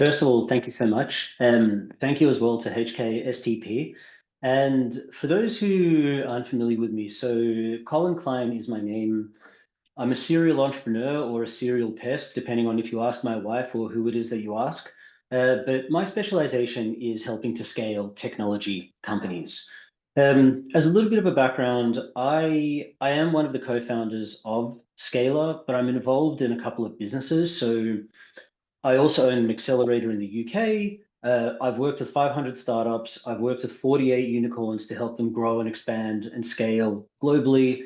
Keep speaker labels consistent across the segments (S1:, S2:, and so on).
S1: First of all, thank you so much. Thank you as well to HKSTP. And for those who aren't familiar with me, so Colin Klein is my name. I'm a serial entrepreneur or a serial pest, depending on if you ask my wife or who it is that you ask. But my specialization is helping to scale technology companies. As a little bit of a background, I am one of the co-founders of Scalar, but I'm involved in a couple of businesses. So I also own an accelerator in the UK. I've worked with 500 startups. I've worked with 48 unicorns to help them grow and expand and scale globally.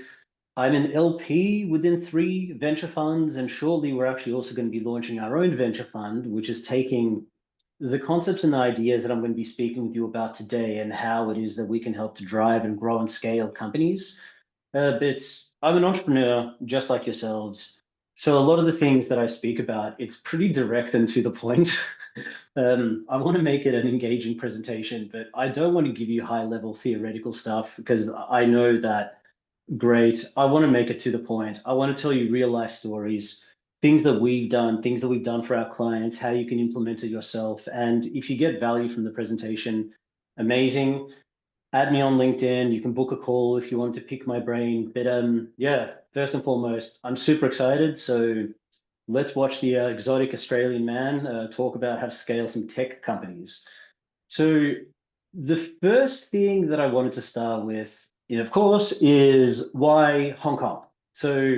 S1: I'm an LP within three venture funds, and shortly we're actually also going to be launching our own venture fund, which is taking the concepts and the ideas that I'm going to be speaking with you about today and how it is that we can help to drive and grow and scale companies. But I'm an entrepreneur just like yourselves. So a lot of the things that I speak about, it's pretty direct and to the point. I want to make it an engaging presentation, but I don't want to give you high level theoretical stuff because I know that great. I want to make it to the point. I want to tell you real life stories, things that we've done for our clients, how you can implement it yourself. And if you get value from the presentation, amazing. Add me on LinkedIn. You can book a call if you want to pick my brain. But yeah, first and foremost, I'm super excited. So let's watch the exotic Australian man talk about how to scale some tech companies. So the first thing that I wanted to start with, of course, is why Hong Kong. So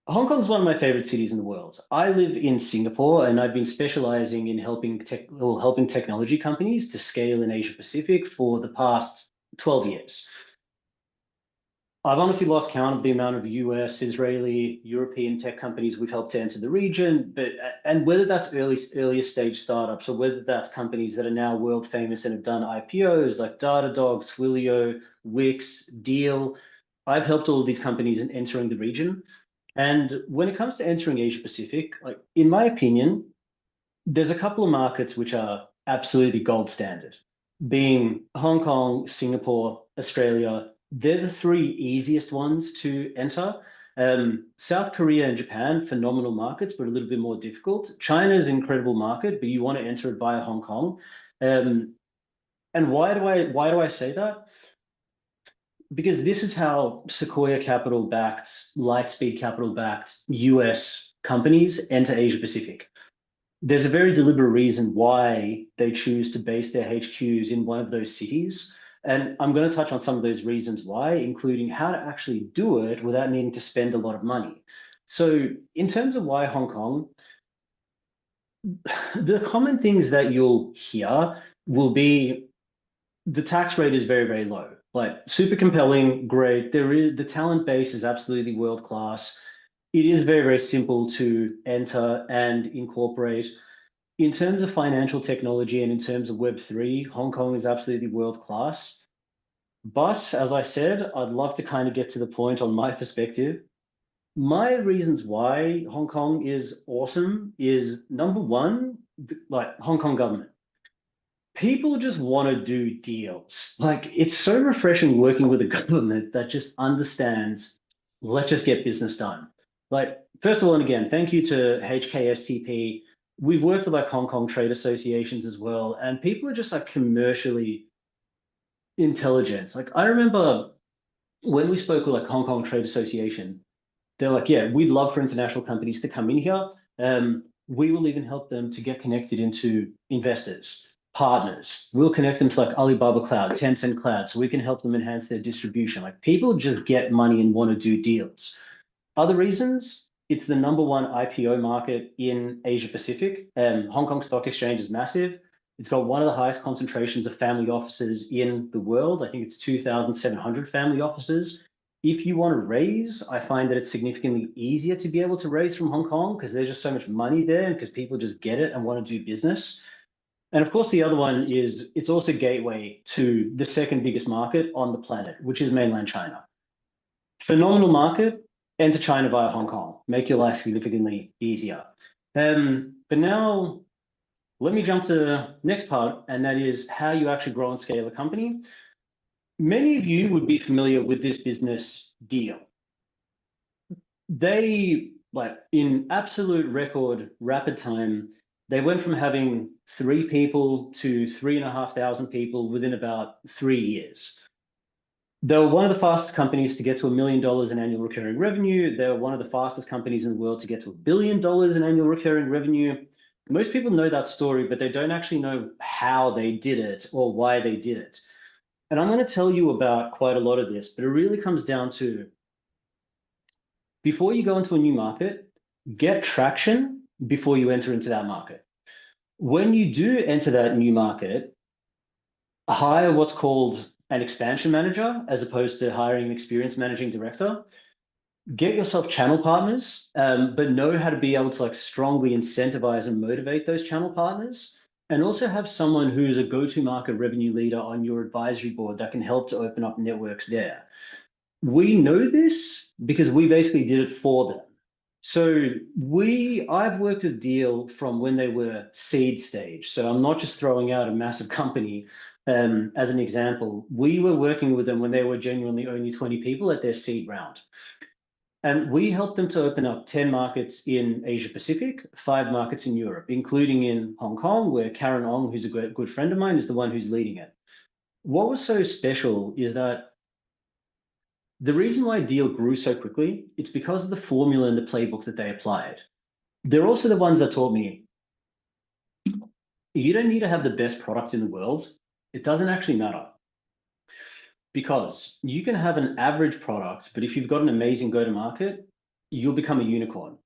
S1: Hong Kong is one of my favorite cities in the world. I live in Singapore, and I've been specializing in helping technology companies to scale in Asia Pacific for the past 12 years. I've honestly lost count of the amount of US, Israeli, European tech companies we've helped to enter the region, but and whether that's earlier stage startups or whether that's companies that are now world famous and have done IPOs like Datadog, Twilio, Wix, Deal. I've helped all of these companies in entering the region. And when it comes to entering Asia Pacific, like in my opinion, there's a couple of markets which are absolutely gold standard, being Hong Kong, Singapore, Australia. They're the three easiest ones to enter. South Korea and Japan, phenomenal markets, but a little bit more difficult. China is an incredible market, but you want to enter it via Hong Kong. Um, and why do I say that? Because this is how Sequoia Capital backed, Lightspeed Capital backed US companies enter Asia Pacific. There's a very deliberate reason why they choose to base their HQs in one of those cities. And I'm going to touch on some of those reasons why, including how to actually do it without needing to spend a lot of money. So, in terms of why Hong Kong, the common things that you'll hear will be the tax rate is very, very low. Like super compelling, great. The talent base is absolutely world class. It is very, very simple to enter and incorporate. In terms of financial technology and in terms of Web3, Hong Kong is absolutely world class. But as I said, I'd love to kind of get to the point on my perspective. My reasons why Hong Kong is awesome is number one, like Hong Kong government. People just want to do deals. Like it's so refreshing working with a government that just understands, let's just get business done. Like, first of all, and again, thank you to HKSTP. We've worked with like Hong Kong trade associations as well, and people are just like commercially intelligent. Like I remember when we spoke with like Hong Kong Trade Association, they're like, yeah, we'd love for international companies to come in here. We will even help them to get connected into investors, partners. We'll connect them to like Alibaba Cloud, Tencent Cloud, so we can help them enhance their distribution. Like people just get money and want to do deals. Other reasons, it's the number one IPO market in Asia Pacific. Hong Kong Stock Exchange is massive. It's got one of the highest concentrations of family offices in the world. I think it's 2,700 family offices. If you want to raise, I find that it's significantly easier to be able to raise from Hong Kong because there's just so much money there and because people just get it and want to do business. And of course, the other one is it's also gateway to the second biggest market on the planet, which is mainland China. Phenomenal market, enter China via Hong Kong, make your life significantly easier. But now let me jump to the next part, and that is how you actually grow and scale a company. Many of you would be familiar with this business Deal. They, like in absolute record rapid time, They went from having 3 people to 3,500 people within about 3 years. They were one of the fastest companies to get to $1 million in annual recurring revenue. They were one of the fastest companies in the world to get to $1 billion in annual recurring revenue. Most people know that story, but they don't actually know how they did it or why they did it. And I'm going to tell you about quite a lot of this, but it really comes down to before you go into a new market, get traction before you enter into that market. When you do enter that new market, hire what's called an expansion manager as opposed to hiring an experienced managing director. Get yourself channel partners, but know how to be able to like strongly incentivize and motivate those channel partners. And also have someone who's a go-to-market revenue leader on your advisory board that can help to open up networks there. We know this because we basically did it for them. So I've worked with Deal from when they were seed stage. So I'm not just throwing out a massive company as an example. We were working with them when they were genuinely only 20 people at their seed round. And we helped them to open up 10 markets in Asia Pacific, 5 markets in Europe, including in Hong Kong, where Karen Ong, who's a good friend of mine, is the one who's leading it. What was so special is that the reason why Deal grew so quickly, it's because of the formula and the playbook that they applied. They're also the ones that taught me, you don't need to have the best product in the world. It doesn't actually matter. Because you can have an average product, but if you've got an amazing go-to-market, you'll become a unicorn.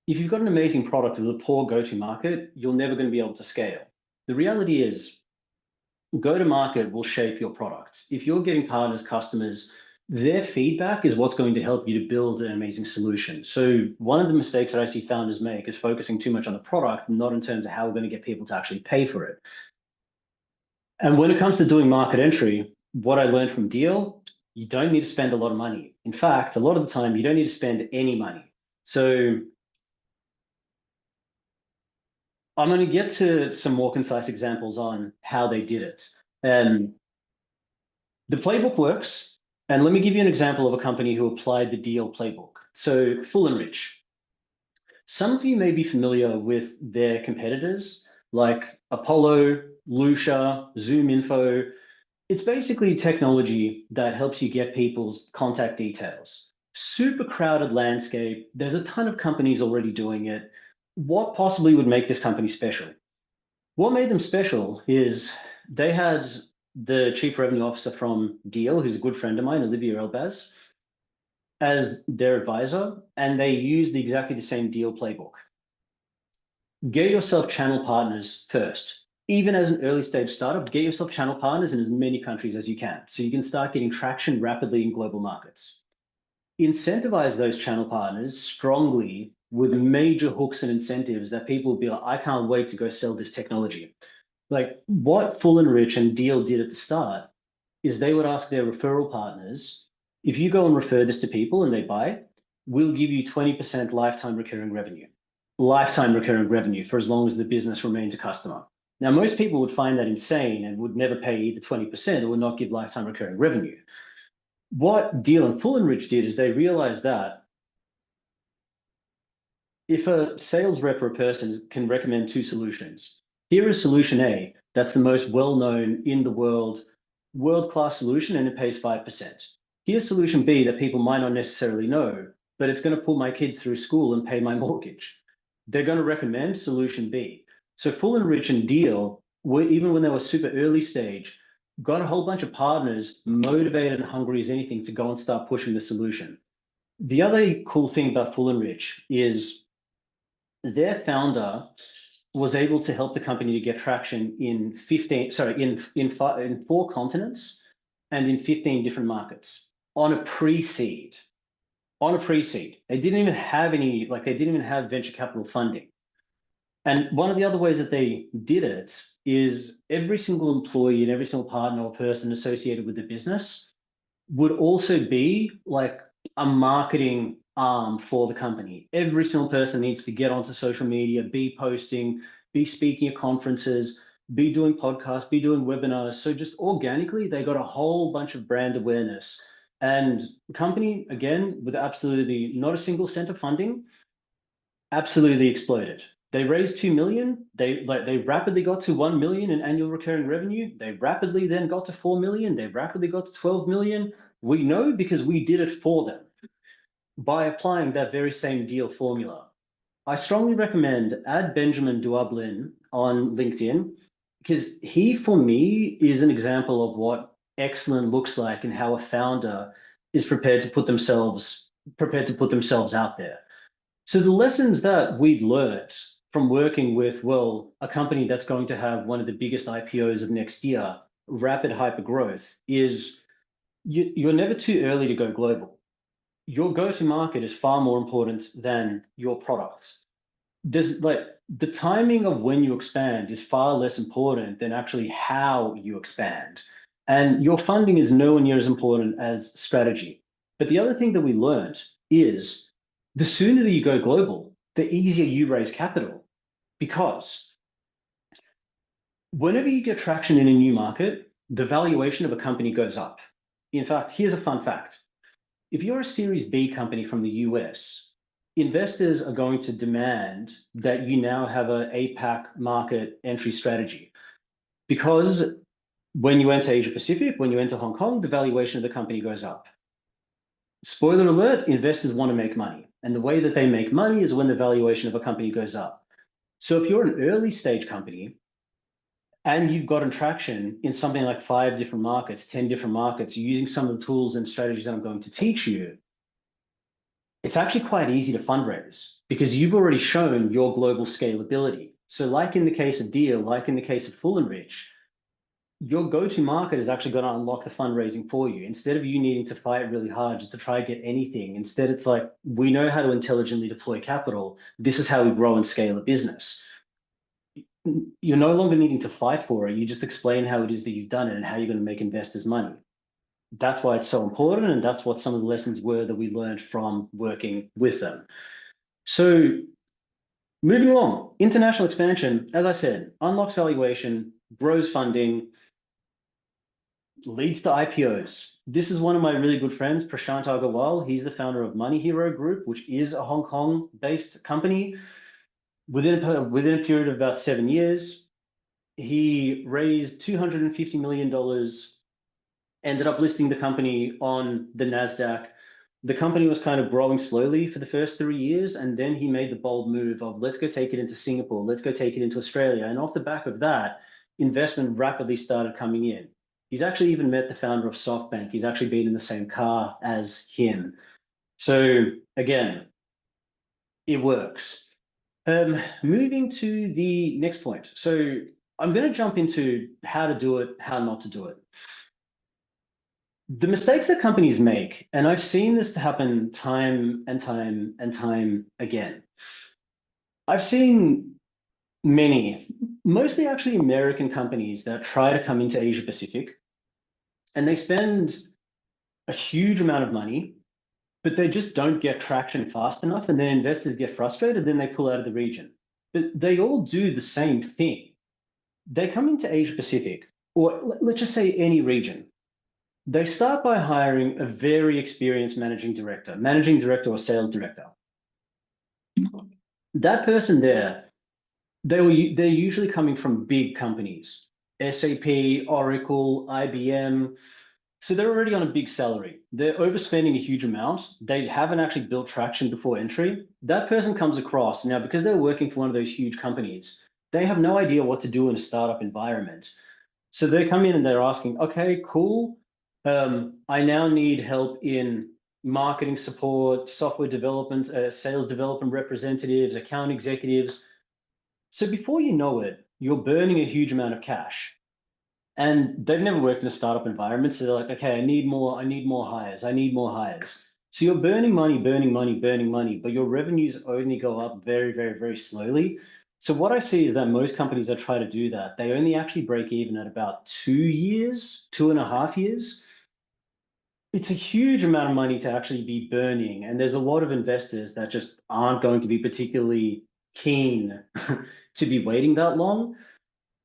S1: If you've got an amazing product with a poor go-to-market, you're never going to be able to scale. The reality is, go-to-market will shape your product. If you're getting partners, customers, their feedback is what's going to help you to build an amazing solution. So one of the mistakes that I see founders make is focusing too much on the product, not in terms of how we're going to get people to actually pay for it. And when it comes to doing market entry, what I learned from Deal, you don't need to spend a lot of money. In fact, a lot of the time, you don't need to spend any money. So I'm going to get to some more concise examples on how they did it. And the playbook works. And let me give you an example of a company who applied the Deal playbook. So Full and Rich. Some of you may be familiar with their competitors like Apollo, Lucia, Zoom Info. It's basically technology that helps you get people's contact details. Super crowded landscape. There's a ton of companies already doing it. What possibly would make this company special? What made them special is they had the chief revenue officer from Deal, who's a good friend of mine, Olivia Elbaz, as their advisor, and they used exactly the same Deal playbook. Get yourself channel partners first. Even as an early stage startup, get yourself channel partners in as many countries as you can, so you can start getting traction rapidly in global markets. Incentivize those channel partners strongly with major hooks and incentives that people will be like, I can't wait to go sell this technology. Like what Full and Rich and Deal did at the start is they would ask their referral partners, if you go and refer this to people and they buy, we'll give you 20% lifetime recurring revenue. Lifetime recurring revenue for as long as the business remains a customer. Now, most people would find that insane and would never pay either 20% or would not give lifetime recurring revenue. What Deal and Full and Rich did is they realized that if a sales rep or a person can recommend 2 solutions, here is solution A, that's the most well-known in the world, world-class solution, and it pays 5%. Here's solution B that people might not necessarily know, but it's going to put my kids through school and pay my mortgage. They're going to recommend solution B. So Full and Rich and Deal, even when they were super early stage, got a whole bunch of partners motivated and hungry as anything to go and start pushing the solution. The other cool thing about Full and Rich is their founder was able to help the company to get traction in 4 continents and in 15 different markets on a pre-seed. On a pre-seed. They didn't even have venture capital funding. And one of the other ways that they did it is every single employee and every single partner or person associated with the business would also be like a marketing arm for the company. Every single person needs to get onto social media, be posting, be speaking at conferences, be doing podcasts, be doing webinars. So just organically, they got a whole bunch of brand awareness. And the company, again, with absolutely not a single cent of funding, absolutely exploded. They raised 2 million. They rapidly got to 1 million in annual recurring revenue. They rapidly then got to 4 million. They rapidly got to 12 million. We know because we did it for them by applying that very same deal formula. I strongly recommend add Benjamin Duablin on LinkedIn because he, for me, is an example of what excellent looks like and how a founder is prepared to put themselves out there. So the lessons that we'd learned from working with, well, a company that's going to have one of the biggest IPOs of next year, rapid hyper growth, is you're never too early to go global. Your go-to-market is far more important than your products. There's like the timing of when you expand is far less important than actually how you expand. And your funding is nowhere near as important as strategy. But the other thing that we learned is the sooner that you go global, the easier you raise capital. Because whenever you get traction in a new market, the valuation of a company goes up. In fact, here's a fun fact. If you're a Series B company from the US, investors are going to demand that you now have an APAC market entry strategy because when you enter Asia Pacific, when you enter Hong Kong, the valuation of the company goes up. Spoiler alert, investors want to make money. And the way that they make money is when the valuation of a company goes up. So if you're an early stage company and you've gotten traction in something like 5 different markets, 10 different markets, using some of the tools and strategies that I'm going to teach you, it's actually quite easy to fundraise because you've already shown your global scalability. So like in the case of Deal, like in the case of Full and Rich, your go-to-market is actually going to unlock the fundraising for you. Instead of you needing to fight really hard just to try to get anything, instead it's like, we know how to intelligently deploy capital. This is how we grow and scale a business. You're no longer needing to fight for it. You just explain how it is that you've done it and how you're going to make investors money. That's why it's so important. And that's what some of the lessons were that we learned from working with them. So moving along, international expansion, as I said, unlocks valuation, grows funding, leads to IPOs. This is one of my really good friends, Prashant Agarwal. He's the founder of Money Hero Group, which is a Hong Kong-based company. Within a period of about 7 years, he raised $250 million, ended up listing the company on the NASDAQ. The company was kind of growing slowly for the first 3 years, and then he made the bold move of let's go take it into Singapore, let's go take it into Australia. And off the back of that, investment rapidly started coming in. He's actually even met the founder of SoftBank. He's actually been in the same car as him. So again, it works. Moving to the next point. So I'm going to jump into how to do it, how not to do it. The mistakes that companies make, and I've seen this happen time and time and time again. I've seen many, mostly actually American companies that try to come into Asia Pacific and they spend a huge amount of money, but they just don't get traction fast enough and then investors get frustrated, then they pull out of the region. But they all do the same thing. They come into Asia Pacific, or let's just say any region. They start by hiring a very experienced managing director or sales director. That person there, they're usually coming from big companies, SAP, Oracle, IBM. So they're already on a big salary. They're overspending a huge amount. They haven't actually built traction before entry. That person comes across now because they're working for one of those huge companies. They have no idea what to do in a startup environment. So they come in and they're asking, okay, cool. I now need help in marketing support, software development, sales development representatives, account executives. So before you know it, you're burning a huge amount of cash. And they've never worked in a startup environment. So they're like, okay, I need more hires. I need more hires. So you're burning money, but your revenues only go up very, very, very slowly. So what I see is that most companies that try to do that, they only actually break even at about 2 years, 2.5 years. It's a huge amount of money to actually be burning. And there's a lot of investors that just aren't going to be particularly keen to be waiting that long.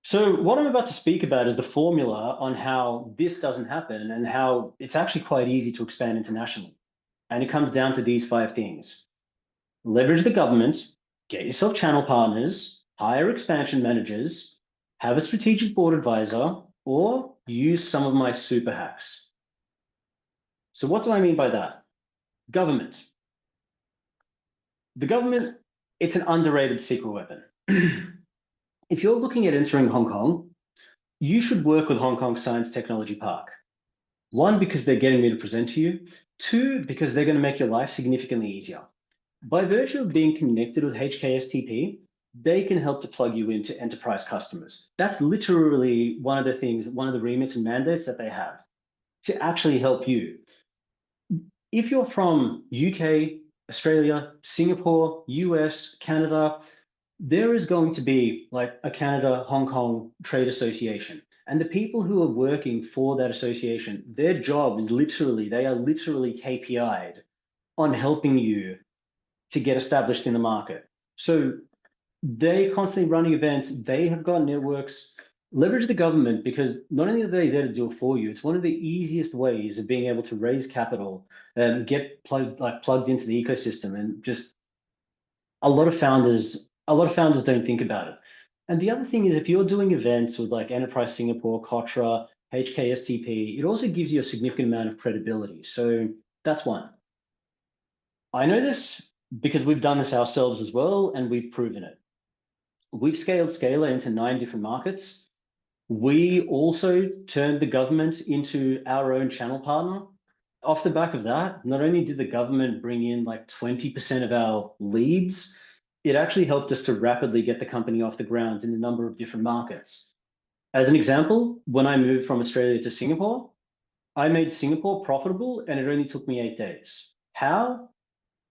S1: So what I'm about to speak about is the formula on how this doesn't happen and how it's actually quite easy to expand internationally. And it comes down to these 5 things. Leverage the government, get yourself channel partners, hire expansion managers, have a strategic board advisor, or use some of my super hacks. So what do I mean by that? Government. The government, it's an underrated secret weapon. If you're looking at entering Hong Kong, you should work with Hong Kong Science Technology Park. One, because they're getting me to present to you. Two, because they're going to make your life significantly easier. By virtue of being connected with HKSTP, they can help to plug you into enterprise customers. That's literally one of the things, one of the remits and mandates that they have to actually help you. If you're from UK, Australia, Singapore, US, Canada, there is going to be like a Canada, Hong Kong trade association. And the people who are working for that association, their job is literally, they are literally KPI'd on helping you to get established in the market. So they constantly running events. They have got networks. Leverage the government, because not only are they there to do it for you, it's one of the easiest ways of being able to raise capital and get plugged into the ecosystem. And just a lot of founders don't think about it. And the other thing is, if you're doing events with like Enterprise Singapore, Kotra, HKSTP, it also gives you a significant amount of credibility. So that's one. I know this because we've done this ourselves as well, and we've proven it. We've scaled Scalar into 9 different markets. We also turned the government into our own channel partner. Off the back of that, not only did the government bring in like 20% of our leads, it actually helped us to rapidly get the company off the ground in a number of different markets. As an example, when I moved from Australia to Singapore, I made Singapore profitable and it only took me 8 days. How?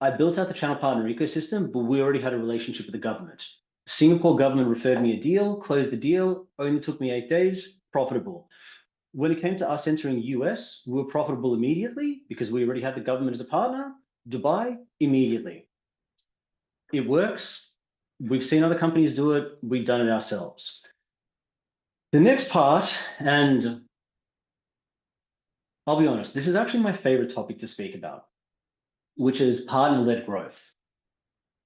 S1: I built out the channel partner ecosystem, but we already had a relationship with the government. Singapore government referred me a deal, closed the deal, only took me 8 days, profitable. When it came to us entering US, we were profitable immediately because we already had the government as a partner. Dubai, immediately. It works. We've seen other companies do it. We've done it ourselves. The next part, and I'll be honest, this is actually my favorite topic to speak about, which is partner-led growth.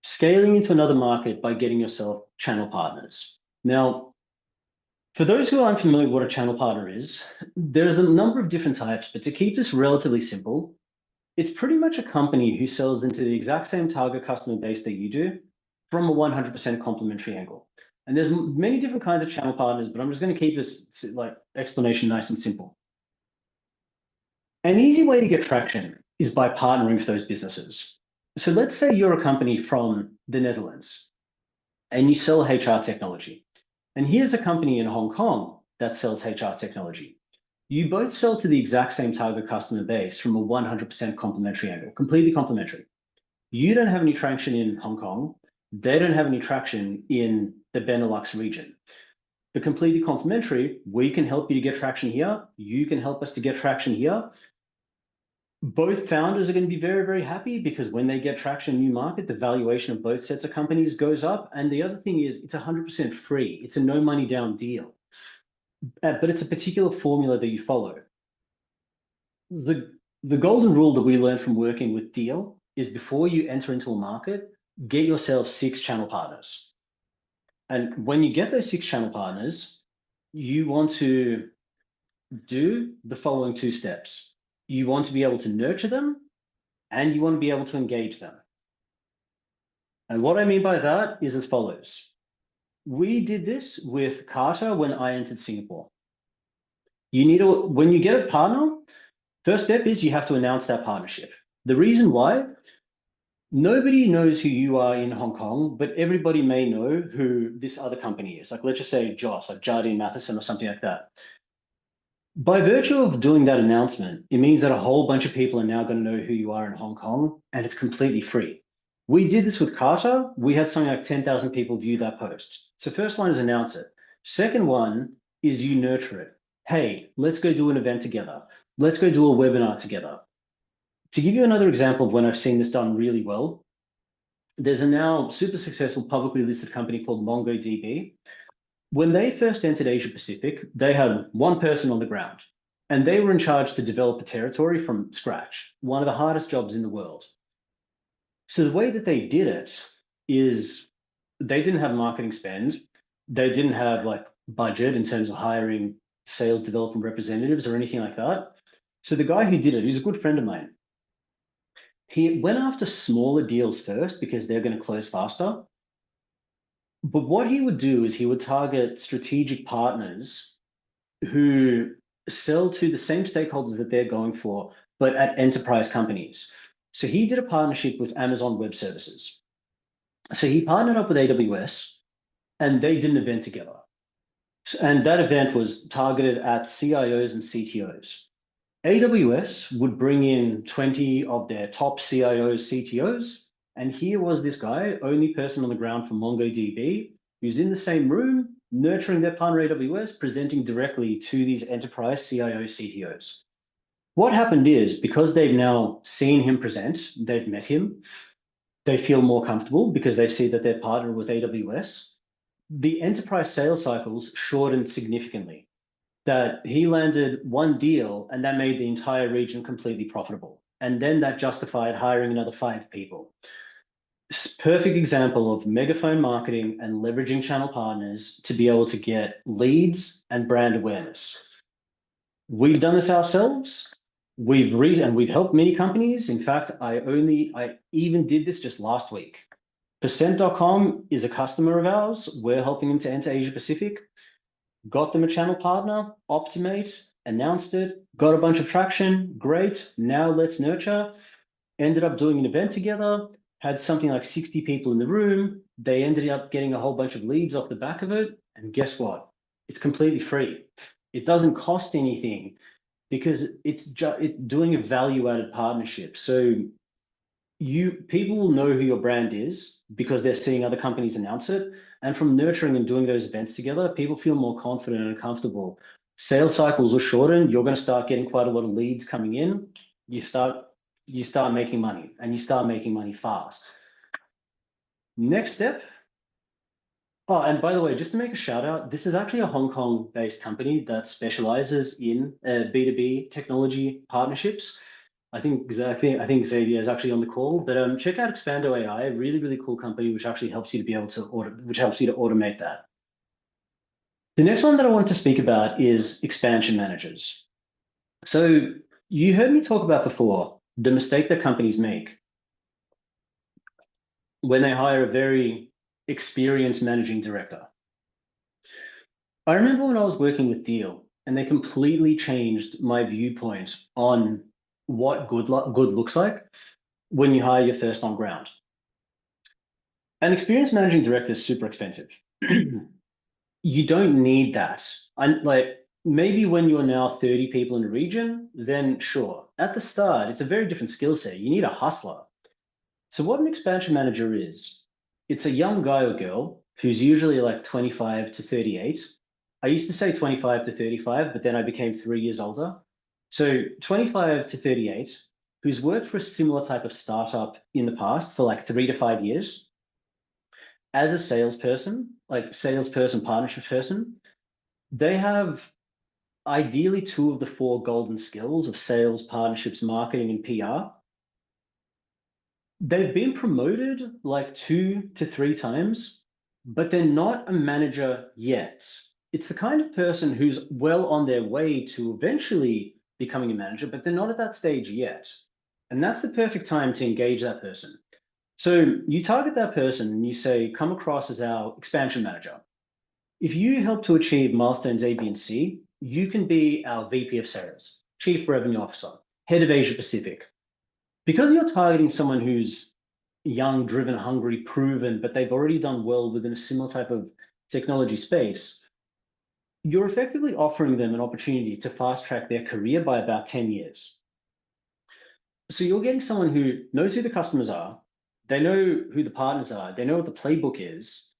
S1: Scaling into another market by getting yourself channel partners. Now, for those who aren't familiar with what a channel partner is, there's a number of different types, but to keep this relatively simple, it's pretty much a company who sells into the exact same target customer base that you do from a 100% complementary angle. And there's many different kinds of channel partners, but I'm just going to keep this like explanation nice and simple. An easy way to get traction is by partnering with those businesses. So let's say you're a company from the Netherlands and you sell HR technology. And here's a company in Hong Kong that sells HR technology. You both sell to the exact same target customer base from a 100% complementary angle, completely complementary. You don't have any traction in Hong Kong. They don't have any traction in the Benelux region. But completely complementary, we can help you to get traction here. You can help us to get traction here. Both founders are going to be very, very happy because when they get traction in a new market, the valuation of both sets of companies goes up. And the other thing is it's 100% free. It's a no money down deal. But it's a particular formula that you follow. The golden rule that we learned from working with Deal is before you enter into a market, get yourself 6 channel partners. And when you get those 6 channel partners, you want to do the following 2 steps. You want to be able to nurture them and you want to be able to engage them. And what I mean by that is as follows. We did this with Carter when I entered Singapore. You need to, when you get a partner, first step is you have to announce that partnership. The reason why, nobody knows who you are in Hong Kong, but everybody may know who this other company is. Like let's just say Joss, like Jardine Matheson or something like that. By virtue of doing that announcement, it means that a whole bunch of people are now going to know who you are in Hong Kong, and it's completely free. We did this with Carter. We had something like 10,000 people view that post. So first one is announce it. Second one is you nurture it. Hey, let's go do an event together. Let's go do a webinar together. To give you another example of when I've seen this done really well, there's a now super successful publicly listed company called MongoDB. When they first entered Asia Pacific, they had one person on the ground and they were in charge to develop a territory from scratch, one of the hardest jobs in the world. So the way that they did it is they didn't have marketing spend. They didn't have like budget in terms of hiring sales development representatives or anything like that. So the guy who did it, he's a good friend of mine. He went after smaller deals first because they're going to close faster. But what he would do is he would target strategic partners who sell to the same stakeholders that they're going for, but at enterprise companies. So he did a partnership with Amazon Web Services. So he partnered up with AWS and they did an event together. And that event was targeted at CIOs and CTOs. AWS would bring in 20 of their top CIOs, CTOs, and here was this guy, only person on the ground for MongoDB, who's in the same room, nurturing their partner AWS, presenting directly to these enterprise CIOs, CTOs. What happened is, because they've now seen him present, they've met him, they feel more comfortable because they see that they're partnered with AWS. The enterprise sales cycles shortened significantly. That he landed one deal and that made the entire region completely profitable. And then that justified hiring another 5 people. Perfect example of megaphone marketing and leveraging channel partners to be able to get leads and brand awareness. We've done this ourselves. We've helped many companies. In fact, I even did this just last week. Percent.com is a customer of ours. We're helping them to enter Asia Pacific. Got them a channel partner, Optimate, announced it, got a bunch of traction, great. Now let's nurture. Ended up doing an event together, had something like 60 people in the room. They ended up getting a whole bunch of leads off the back of it. And guess what? It's completely free. It doesn't cost anything because it's doing a value-added partnership. So people will know who your brand is because they're seeing other companies announce it. And from nurturing and doing those events together, people feel more confident and comfortable. Sales cycles will shorten. You're going to start getting quite a lot of leads coming in. You start making money, and you start making money fast. Next step. Oh, and by the way, just to make a shout out, this is actually a Hong Kong-based company that specializes in B2B technology partnerships. I think Xavier is actually on the call, but check out Expando AI, a really, really cool company which actually helps you to be able to automate that. The next one that I want to speak about is expansion managers. So you heard me talk about before the mistake that companies make when they hire a very experienced managing director. I remember when I was working with Deal, and they completely changed my viewpoint on what good looks like when you hire your first on ground. An experienced managing director is super expensive. You don't need that. Like maybe when you're now 30 people in a region, then sure. At the start, it's a very different skill set. You need a hustler. So what an expansion manager is, it's a young guy or girl who's usually like 25 to 38. I used to say 25 to 35, but then I became 3 years older. So 25 to 38, who's worked for a similar type of startup in the past for like 3 to 5 years. As a salesperson, partnership person, they have ideally 2 of the 4 golden skills of sales, partnerships, marketing, and PR. They've been promoted like 2 to 3 times, but they're not a manager yet. It's the kind of person who's well on their way to eventually becoming a manager, but they're not at that stage yet. And that's the perfect time to engage that person. So you target that person and you say, come across as our expansion manager. If you help to achieve milestones A, B, and C, you can be our VP of sales, Chief Revenue Officer, Head of Asia Pacific. Because you're targeting someone who's young, driven, hungry, proven, but they've already done well within a similar type of technology space, you're effectively offering them an opportunity to fast track their career by about 10 years. So you're getting someone who knows who the customers are, they know who the partners are, they know what the playbook is.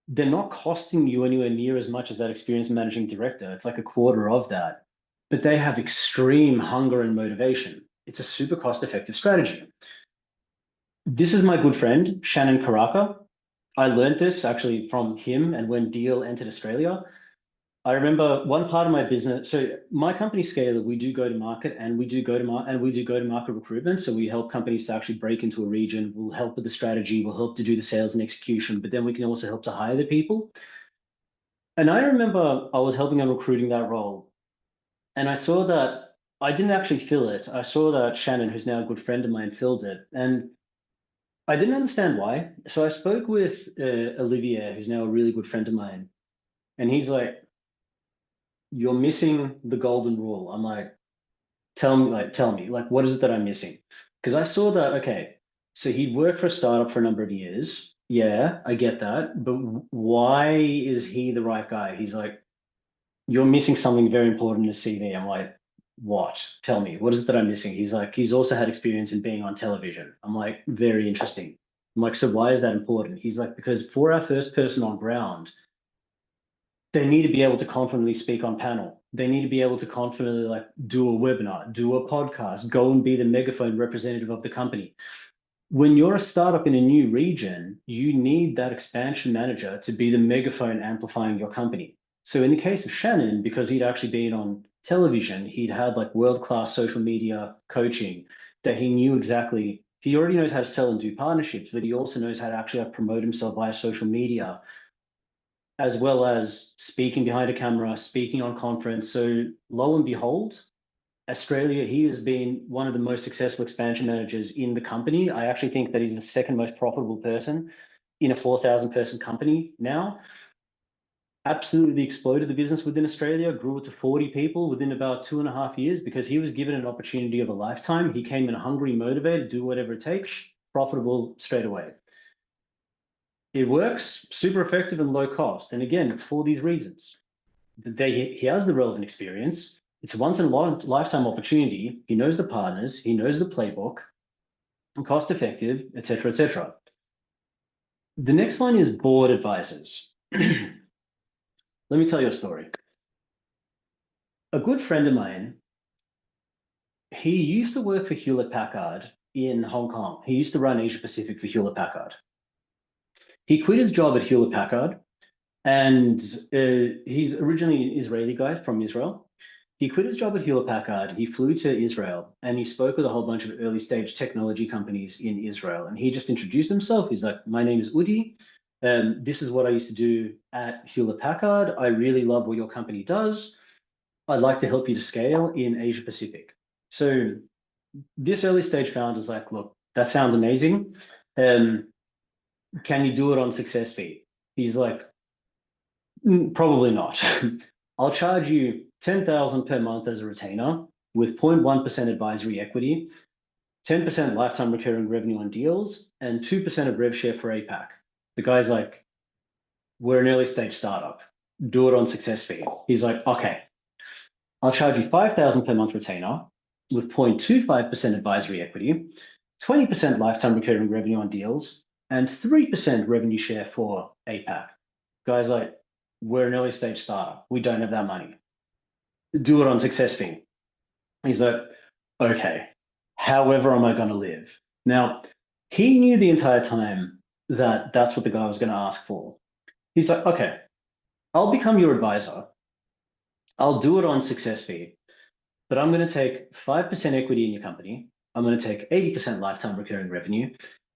S1: They're not costing you anywhere near as much as that experienced managing director. It's like a quarter of that, but they have extreme hunger and motivation. It's a super cost-effective strategy. This is my good friend, Shannon Karaka. I learned this actually from him and when Deal entered Australia. I remember one part of my business. So my company Scalar, we do go to market and we do go to market and we do go to market recruitment. So we help companies to actually break into a region. We'll help with the strategy. We'll help to do the sales and execution, but then we can also help to hire the people. And I remember I was helping on recruiting that role, and I saw that I didn't actually fill it. I saw that Shannon, who's now a good friend of mine, filled it, and I didn't understand why. So I spoke with Olivier, who's now a really good friend of mine, and he's like, "You're missing the golden rule." I'm like, tell me, like, what is it that I'm missing? Because I saw that, okay, so he'd worked for a startup for a number of years. Yeah, I get that. But why is he the right guy? He's like, you're missing something very important in the CV. I'm like, what? Tell me, what is it that I'm missing? He's like, he's also had experience in being on television. I'm like, very interesting. I'm like, so why is that important? He's like, because for our first person on ground, they need to be able to confidently speak on panel. They need to be able to confidently like do a webinar, do a podcast, go and be the megaphone representative of the company. When you're a startup in a new region, you need that expansion manager to be the megaphone amplifying your company. So in the case of Shannon, because he'd actually been on television, he'd had like world-class social media coaching that he knew exactly. He already knows how to sell and do partnerships, but he also knows how to actually promote himself via social media, as well as speaking behind a camera, speaking on conference. So lo and behold, Australia, he has been one of the most successful expansion managers in the company. I actually think that he's the second most profitable person in a 4,000 person company now. Absolutely exploded the business within Australia, grew it to 40 people within about 2.5 years because he was given an opportunity of a lifetime. He came in hungry, motivated, do whatever it takes, profitable straight away. It works, super effective and low cost. And again, it's for these reasons. He has the relevant experience. It's a once in a lifetime opportunity. He knows the partners, he knows the playbook, cost effective, etc., etc. The next one is board advisors. Let me tell you a story. A good friend of mine, he used to work for Hewlett Packard in Hong Kong. He used to run Asia Pacific for Hewlett Packard. He quit his job at Hewlett Packard, and he's originally an Israeli guy from Israel. He quit his job at Hewlett Packard. He flew to Israel and he spoke with a whole bunch of early stage technology companies in Israel. And he just introduced himself. He's like, my name is Udi. This is what I used to do at Hewlett Packard. I really love what your company does. I'd like to help you to scale in Asia Pacific. So this early stage founder is like, look, that sounds amazing. Can you do it on success fee? He's like, probably not. I'll charge you 10,000 per month as a retainer with 0.1% advisory equity, 10% lifetime recurring revenue on deals, and 2% of rev share for APAC. The guy's like, we're an early stage startup. Do it on success fee. He's like, okay, I'll charge you 5,000 per month retainer with 0.25% advisory equity, 20% lifetime recurring revenue on deals, and 3% revenue share for APAC. Guy's like, we're an early stage startup. We don't have that money. Do it on success fee. He's like, okay, however am I going to live? Now, he knew the entire time that that's what the guy was going to ask for. He's like, okay, I'll become your advisor. I'll do it on success fee, but I'm going to take 5% equity in your company. I'm going to take 80% lifetime recurring revenue,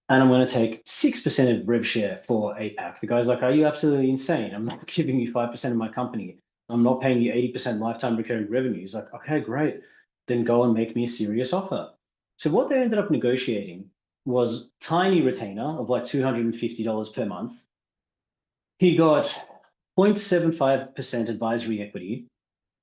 S1: and I'm going to take 6% of rev share for APAC. The guy's like, are you absolutely insane? I'm not giving you 5% of my company. I'm not paying you 80% lifetime recurring revenue. He's like, okay, great. Then go and make me a serious offer. So what they ended up negotiating was tiny retainer of like $250 per month. He got 0.75% advisory equity.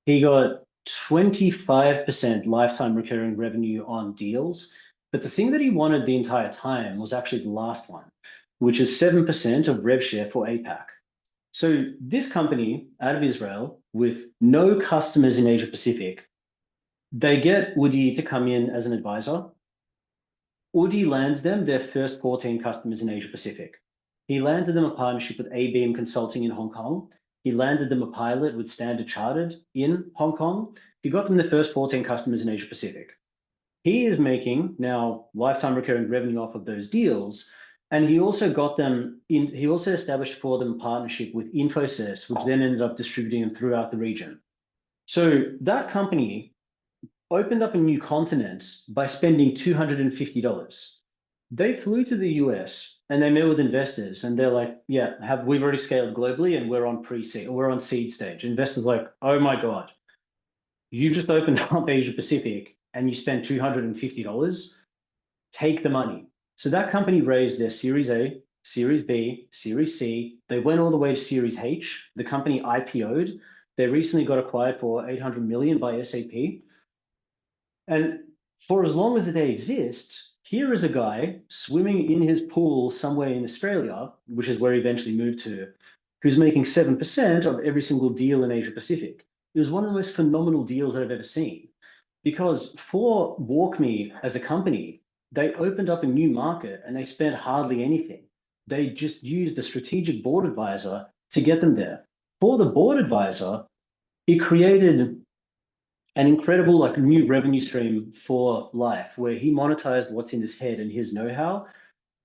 S1: He got 25% lifetime recurring revenue on deals. But the thing that he wanted the entire time was actually the last one, which is 7% of rev share for APAC. So this company out of Israel with no customers in Asia Pacific, they get Udi to come in as an advisor. Udi lands them their first 14 customers in Asia Pacific. He landed them a partnership with A-Beam Consulting in Hong Kong. He landed them a pilot with Standard Chartered in Hong Kong. He got them the first 14 customers in Asia Pacific. He is making now lifetime recurring revenue off of those deals And he also got them in, he also established for them a partnership with Infosys, which then ended up distributing them throughout the region. So that company opened up a new continent by spending $250. They flew to the US and they met with investors and they're like, yeah, we've already scaled globally and we're on pre-seed, we're on seed stage. Investors like, oh my God, you just opened up Asia Pacific and you spent $250. Take the money. So that company raised their Series A, Series B, Series C. They went all the way to Series H. The company IPO'd. They recently got acquired for 800 million by SAP. And for as long as they exist, here is a guy swimming in his pool somewhere in Australia, which is where he eventually moved to, who's making 7% of every single deal in Asia Pacific. It was one of the most phenomenal deals that I've ever seen. Because for WalkMe as a company, they opened up a new market and they spent hardly anything. They just used a strategic board advisor to get them there. For the board advisor, it created an incredible like new revenue stream for life where he monetized what's in his head and his know-how.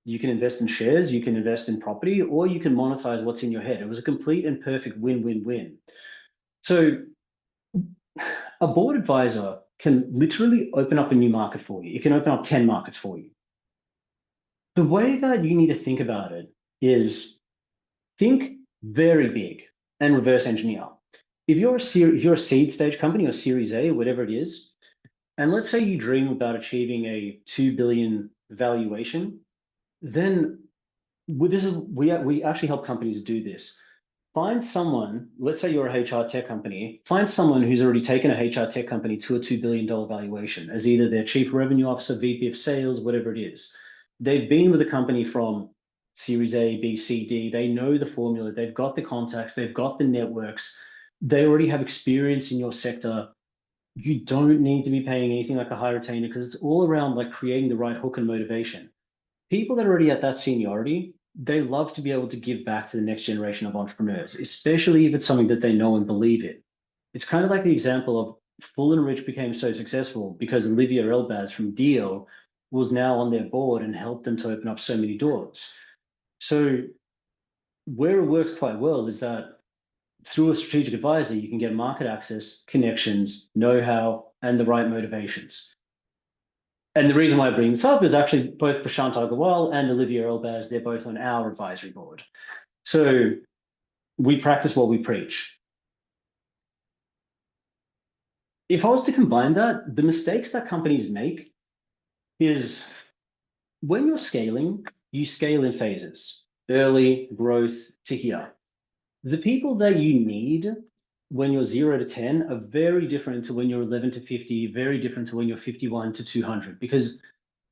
S1: You can invest in shares, you can invest in property, or you can monetize what's in your head. It was a complete and perfect win-win-win. So a board advisor can literally open up a new market for you. It can open up 10 markets for you. The way that you need to think about it is think very big and reverse engineer. If you're a seed stage company or Series A or whatever it is, and let's say you dream about achieving a 2 billion valuation, then we actually help companies do this. Find someone, let's say you're a HR tech company, find someone who's already taken a HR tech company to a $2 billion valuation as either their chief revenue officer, VP of sales, whatever it is. They've been with the company from Series A, B, C, D. They know the formula. They've got the contacts. They've got the networks. They already have experience in your sector. You don't need to be paying anything like a high retainer because it's all around like creating the right hook and motivation. People that are already at that seniority, they love to be able to give back to the next generation of entrepreneurs, especially if it's something that they know and believe in. It's kind of like the example of Full and Rich became so successful because Olivia Elbaz from Deal was now on their board and helped them to open up so many doors. So where it works quite well is that through a strategic advisor, you can get market access, connections, know-how, and the right motivations. And the reason why I bring this up is actually both Prashant Agarwal and Olivia Elbaz, they're both on our advisory board. So we practice what we preach. If I was to combine that, the mistakes that companies make is when you're scaling, you scale in phases, early growth to here. The people that you need when you're 0 to 10 are very different to when you're 11 to 50, very different to when you're 51 to 200, because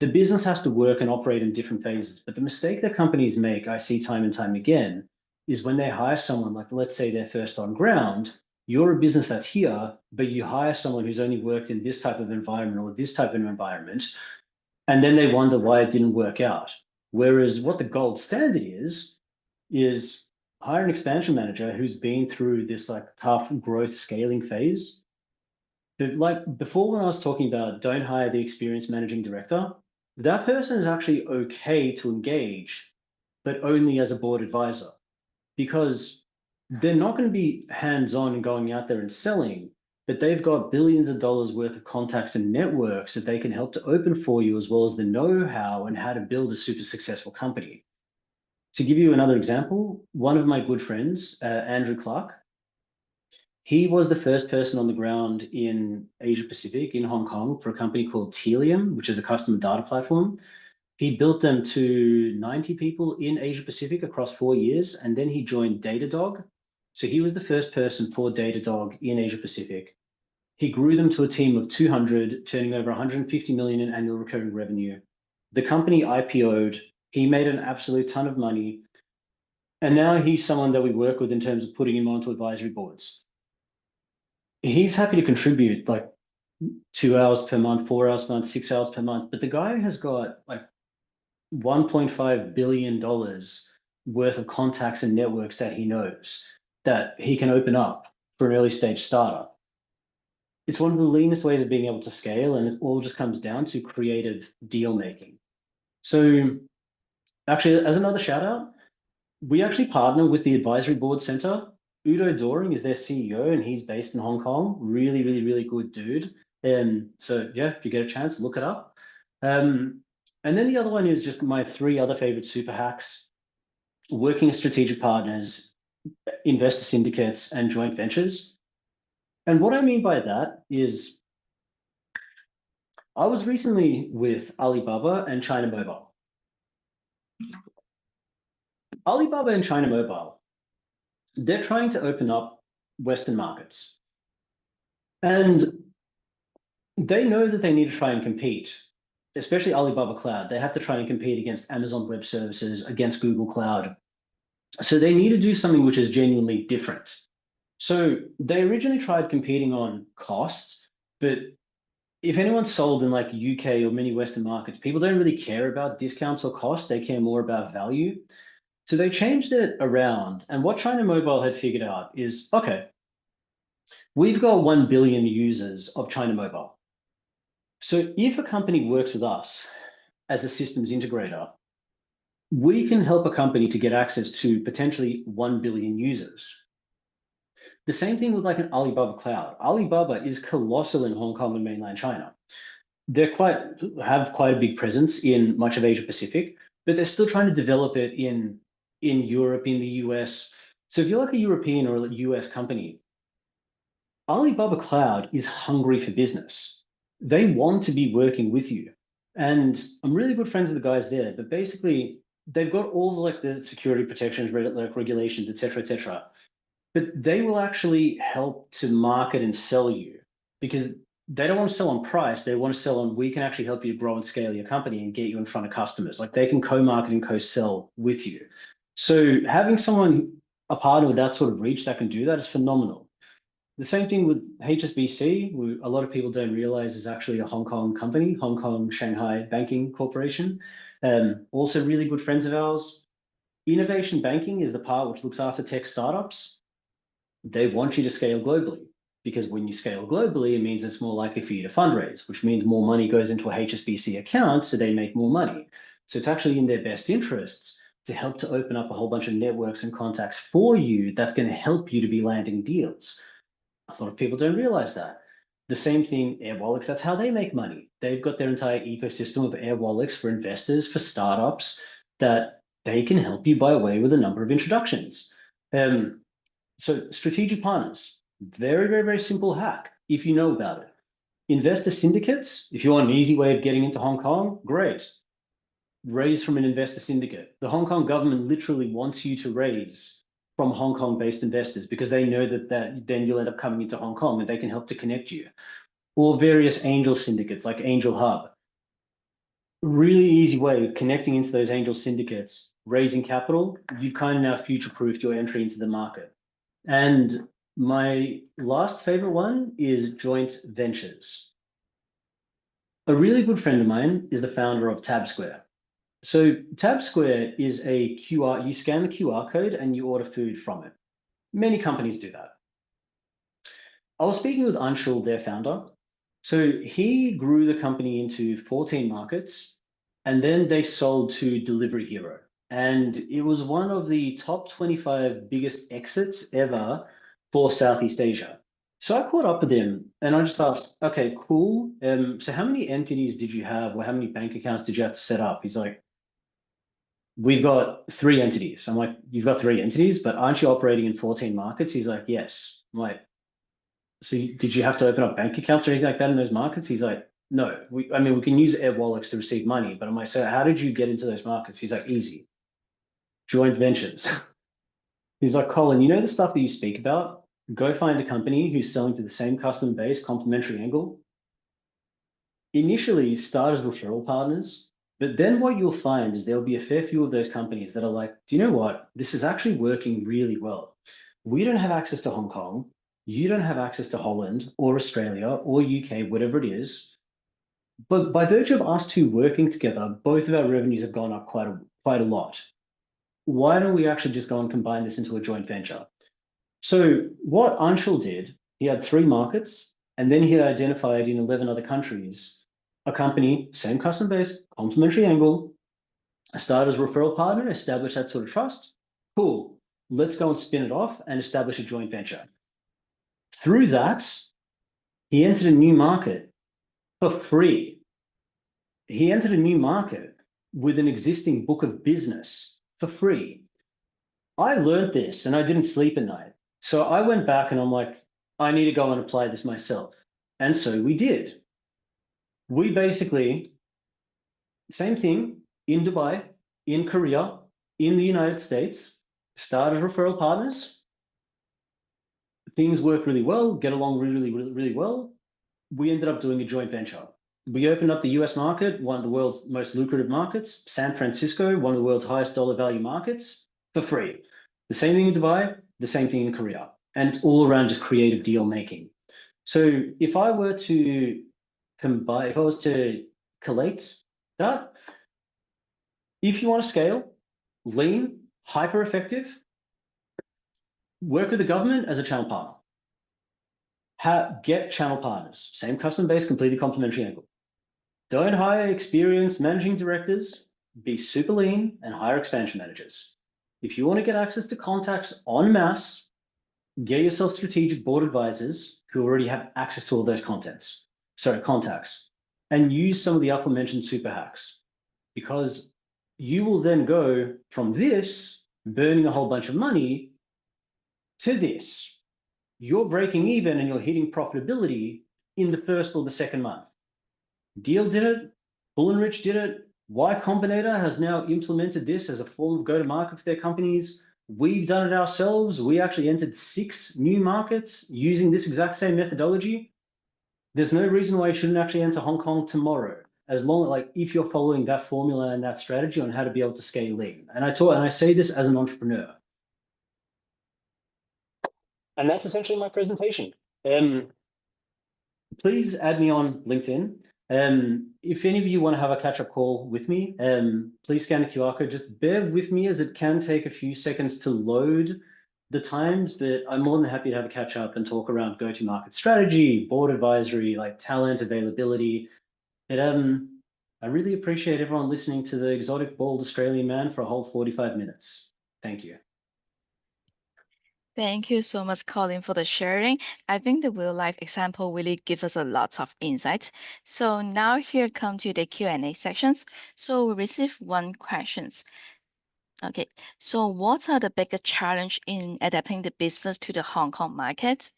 S1: the business has to work and operate in different phases. But the mistake that companies make, I see time and time again, is when they hire someone, like let's say they're first on ground, you're a business that's here, but you hire someone who's only worked in this type of environment or this type of environment, and then they wonder why it didn't work out. Whereas what the gold standard is hire an expansion manager who's been through this like tough growth scaling phase. But like before, when I was talking about don't hire the experienced managing director, that person is actually okay to engage, but only as a board advisor because they're not going to be hands-on and going out there and selling, but they've got billions of dollars worth of contacts and networks that they can help to open for you, as well as the know-how and how to build a super successful company. To give you another example, one of my good friends, Andrew Clark, he was the first person on the ground in Asia Pacific, in Hong Kong, for a company called Telium, which is a customer data platform. He built them to 90 people in Asia Pacific across 4 years, and then he joined Datadog. So he was the first person for Datadog in Asia Pacific. He grew them to a team of 200, turning over 150 million in annual recurring revenue. The company IPO'd. He made an absolute ton of money. And now he's someone that we work with in terms of putting him onto advisory boards. He's happy to contribute like 2 hours per month, 4 hours per month, 6 hours per month. But the guy has got like $1.5 billion worth of contacts and networks that he knows that he can open up for an early stage startup. It's one of the leanest ways of being able to scale, and it all just comes down to creative deal making. So Actually, as another shout out, we actually partner with the Advisory Board Center. Udo Doring is their CEO, and he's based in Hong Kong. Really, really, really good dude. And so, yeah, if you get a chance, look it up. Um, and then the other one is just my three other favorite super hacks: working with strategic partners, investor syndicates, and joint ventures. And what I mean by that is, I was recently with Alibaba and China Mobile. Alibaba and China Mobile, they're trying to open up Western markets. And they know that they need to try and compete, especially Alibaba Cloud. They have to try and compete against Amazon Web Services, against Google Cloud. So they need to do something which is genuinely different. So they originally tried competing on cost, but if anyone's sold in like UK or many Western markets, people don't really care about discounts or cost. They care more about value. So they changed it around. And what China Mobile had figured out is, okay, we've got 1 billion users of China Mobile. So if a company works with us as a systems integrator, we can help a company to get access to potentially 1 billion users. The same thing with like an Alibaba Cloud. Alibaba is colossal in Hong Kong and mainland China. They're quite have quite a big presence in much of Asia Pacific, but they're still trying to develop it in Europe, in the US. So if you're like a European or a US company, Alibaba Cloud is hungry for business. They want to be working with you. And I'm really good friends with the guys there, but basically they've got all the like the security protections, like regulations, et cetera, et cetera. But they will actually help to market and sell you because they don't want to sell on price. They want to sell on, we can actually help you grow and scale your company and get you in front of customers. Like they can co-market and co-sell with you. So having someone, a partner with that sort of reach that can do that is phenomenal. The same thing with HSBC, who a lot of people don't realize is actually a Hong Kong company, Hong Kong Shanghai Banking Corporation. Also really good friends of ours. Innovation banking is the part which looks after tech startups. They want you to scale globally because when you scale globally, it means it's more likely for you to fundraise, which means more money goes into a HSBC account, so they make more money. So it's actually in their best interests to help to open up a whole bunch of networks and contacts for you that's going to help you to be landing deals. A lot of people don't realize that. The same thing, Air Wallets, that's how they make money. They've got their entire ecosystem of Air Wallets for investors, for startups, that they can help you by way with a number of introductions. So strategic partners, very, very, very simple hack if you know about it. Investor syndicates, if you want an easy way of getting into Hong Kong, great. Raise from an investor syndicate. The Hong Kong government literally wants you to raise from Hong Kong-based investors because they know that then you'll end up coming into Hong Kong and they can help to connect you. Or various angel syndicates like Angel Hub. Really easy way of connecting into those angel syndicates, raising capital. You've kind of now future-proofed your entry into the market. And my last favorite one is joint ventures. A really good friend of mine is the founder of TabSquare. So TabSquare is a QR, you scan the QR code and you order food from it. Many companies do that. I was speaking with Anshul, their founder. So he grew the company into 14 markets and then they sold to Delivery Hero. And it was one of the top 25 biggest exits ever for Southeast Asia. So I caught up with him and I just asked, okay, cool. So how many entities did you have or how many bank accounts did you have to set up? He's like, we've got 3 entities. I'm like, you've got 3 entities, but aren't you operating in 14 markets? He's like, yes. I'm like, so did you have to open up bank accounts or anything like that in those markets? He's like, no. I mean, we can use Air Wallets to receive money, but I'm like, so how did you get into those markets? He's like, easy. Joint ventures. He's like, Colin, you know the stuff that you speak about? Go find a company who's selling to the same customer base, complementary angle. Initially, start as referral partners, but then what you'll find is there'll be a fair few of those companies that are like, do you know what? This is actually working really well. We don't have access to Hong Kong. You don't have access to Holland or Australia or UK, whatever it is. But by virtue of us two working together, both of our revenues have gone up quite a lot. Why don't we actually just go and combine this into a joint venture? So what Anshul did, he had 3 markets, and then he had identified in 11 other countries a company, same customer base, complementary angle, I started as a referral partner, established that sort of trust. Cool. Let's go and spin it off and establish a joint venture. Through that, he entered a new market for free. He entered a new market with an existing book of business for free. I learned this and I didn't sleep at night. So I went back and I'm like, I need to go and apply this myself. And so we did. We basically, same thing in Dubai, in Korea, in the United States, started referral partners. Things work really well, get along really well. We ended up doing a joint venture. We opened up the US market, one of the world's most lucrative markets, San Francisco, one of the world's highest dollar value markets, for free. The same thing in Dubai, the same thing in Korea. And it's all around just creative deal making. So if I were to combine, if I was to collate that, if you want to scale, lean, hyper effective, work with the government as a channel partner. Get channel partners, same customer base, completely complementary angle. Don't hire experienced managing directors, be super lean and hire expansion managers. If you want to get access to contacts en masse, get yourself strategic board advisors who already have access to all those contacts, and use some of the aforementioned super hacks, because you will then go from this, burning a whole bunch of money, to this. You're breaking even and you're hitting profitability in the first or the second month. Deal did it, Bull and Rich did it, Y Combinator has now implemented this as a form of go-to-market for their companies. We've done it ourselves. We actually entered 6 new markets using this exact same methodology. There's no reason why you shouldn't actually enter Hong Kong tomorrow, as long like if you're following that formula and that strategy on how to be able to scale lean. And I say this as an entrepreneur. And that's essentially my presentation. Please add me on LinkedIn. If any of you want to have a catch-up call with me, please scan the QR code. Just bear with me as it can take a few seconds to load the times, but I'm more than happy to have a catch-up and talk around go-to-market strategy, board advisory, like talent availability. But I really appreciate everyone listening to the exotic bald Australian man for a whole 45 minutes. Thank you.
S2: Thank you so much, Colin, for the sharing. I think the real life example really gives us a lot of insights. So now here come to the Q&A sections. So we receive one questions. Okay, so what are the biggest challenge in adapting the business to the Hong Kong market?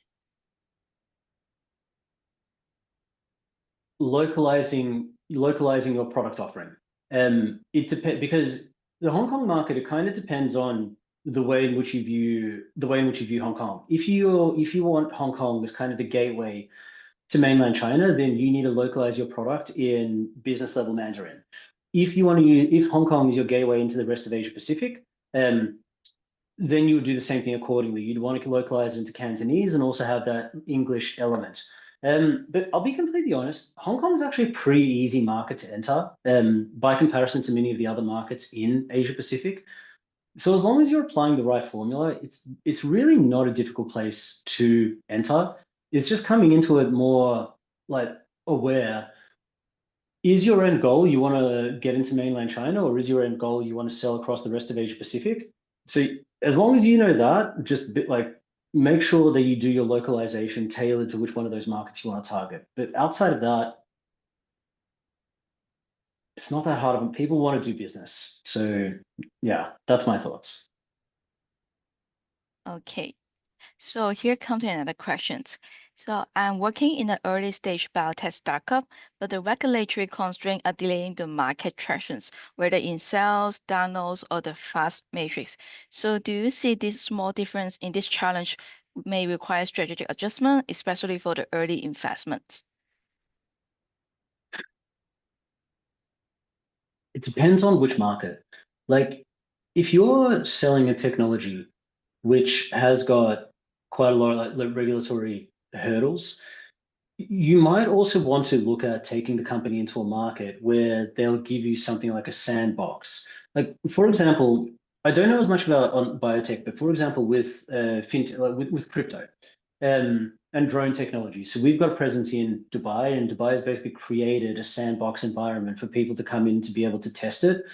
S1: Localizing your product offering. It depends, because the Hong Kong market, it kind of depends on the way in which you view Hong Kong. If you want Hong Kong as kind of the gateway to mainland China, then you need to localize your product in business level Mandarin. If Hong Kong is your gateway into the rest of Asia Pacific, then you would do the same thing accordingly. You'd want to localize it into Cantonese and also have that English element. But I'll be completely honest, Hong Kong is actually a pretty easy market to enter by comparison to many of the other markets in Asia Pacific. So as long as you're applying the right formula, it's really not a difficult place to enter. It's just coming into it more like aware. Is your end goal you want to get into mainland China, or is your end goal you want to sell across the rest of Asia Pacific? So as long as you know that, just make sure that you do your localization tailored to which one of those markets you want to target. But outside of that, it's not that hard. People want to do business. So yeah, that's my thoughts.
S2: Okay, so here comes another questions. So I'm working in an early stage biotech startup, but the regulatory constraints are delaying the market tractions, whether in sales, downloads, or the fast matrix. So do you see this small difference in this challenge may require strategic adjustment, especially for the early investments?
S1: It depends on which market. Like if you're selling a technology which has got quite a lot of like regulatory hurdles, you might also want to look at taking the company into a market where they'll give you something like a sandbox. Like, for example, I don't know as much about on biotech, but for example, with fintech, like with crypto and drone technology. So we've got a presence in Dubai, and Dubai has basically created a sandbox environment for people to come in to be able to test it.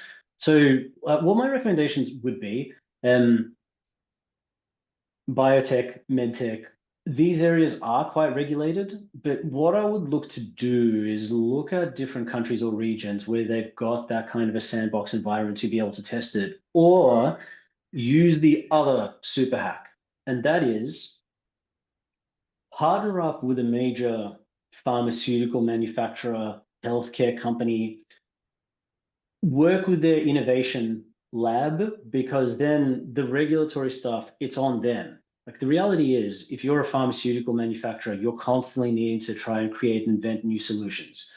S1: So what my recommendations would be, biotech, medtech, these areas are quite regulated, but what I would look to do is look at different countries or regions where they've got that kind of a sandbox environment to be able to test it, or use the other super hack, and that is partner up with a major pharmaceutical manufacturer, healthcare company, work with their innovation lab, because then the regulatory stuff, it's on them. Like the reality is, if you're a pharmaceutical manufacturer, you're constantly needing to try and create and invent new solutions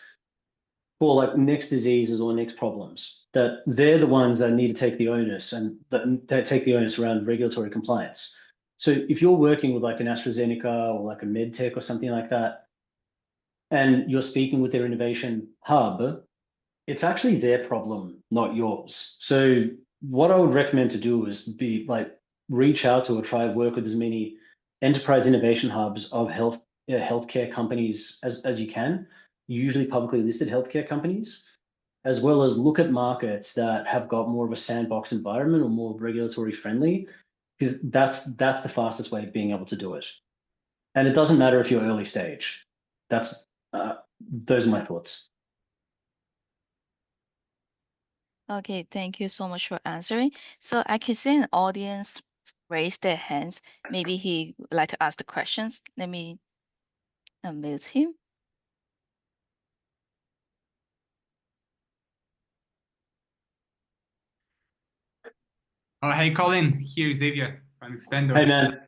S1: for like next diseases or next problems. That they're the ones that need to take the onus and that take the onus around regulatory compliance. So if you're working with like an AstraZeneca or like a medtech or something like that, and you're speaking with their innovation hub, it's actually their problem, not yours. So what I would recommend to do is be like reach out to or try and work with as many enterprise innovation hubs of healthcare companies as you can, usually publicly listed healthcare companies, as well as look at markets that have got more of a sandbox environment or more regulatory friendly, because that's the fastest way of being able to do it. And it doesn't matter if you're early stage. That's those are my thoughts.
S2: Okay, thank you so much for answering. So I can see an audience raise their hands. Maybe he would like to ask the questions. Let me unmute him.
S3: Oh, hey, Colin. Here, Xavier from Expando.
S1: Hey man.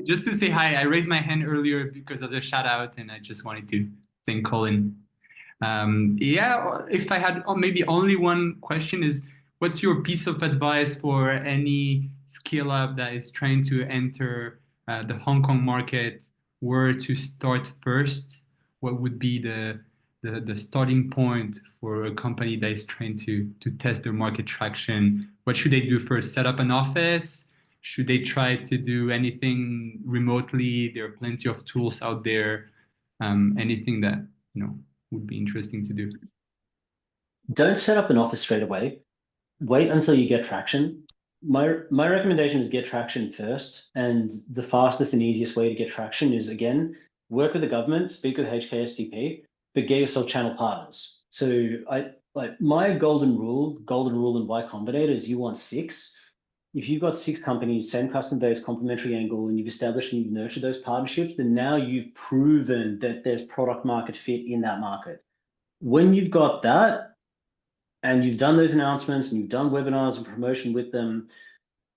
S3: Just to say hi, I raised my hand earlier because of the shout out, and I just wanted to thank Colin. Yeah, if I had maybe only one question is, what's your piece of advice for any scale up that is trying to enter the Hong Kong market? Where to start first? What would be the starting point for a company that is trying to test their market traction? What should they do first? Set up an office? Should they try to do anything remotely? There are plenty of tools out there. Anything that would be interesting to do.
S1: Don't set up an office straight away. Wait until you get traction. My recommendation is get traction first, and the fastest and easiest way to get traction is again work with the government, speak with HKSTP, but get yourself channel partners. So I like my golden rule in Y Combinator is you want six. If you've got six companies, same customer base, complementary angle, and you've established and you've nurtured those partnerships, then now you've proven that there's product market fit in that market. When you've got that, and you've done those announcements and you've done webinars and promotion with them,